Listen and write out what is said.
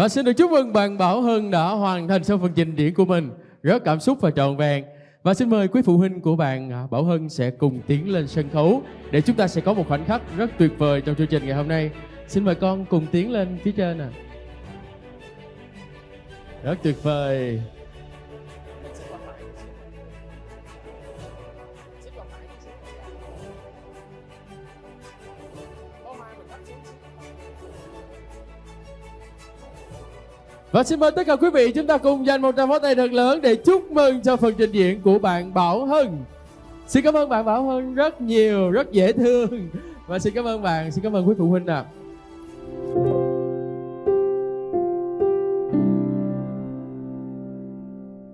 Và xin được chúc mừng bạn Bảo Hân đã hoàn thành xong phần trình diễn của mình rất cảm xúc và trọn vẹn. Và xin mời quý phụ huynh của bạn Bảo Hân sẽ cùng tiến lên sân khấu để chúng ta sẽ có một khoảnh khắc rất tuyệt vời trong chương trình ngày hôm nay. Xin mời con cùng tiến lên phía trên ạ. Rất tuyệt vời. Và xin mời tất cả quý vị chúng ta cùng dành một tràng pháo tay thật lớn để chúc mừng cho phần trình diễn của bạn Bảo Hân. Xin cảm ơn bạn Bảo Hân rất nhiều, rất dễ thương. Và xin cảm ơn bạn, xin cảm ơn quý phụ huynh ạ.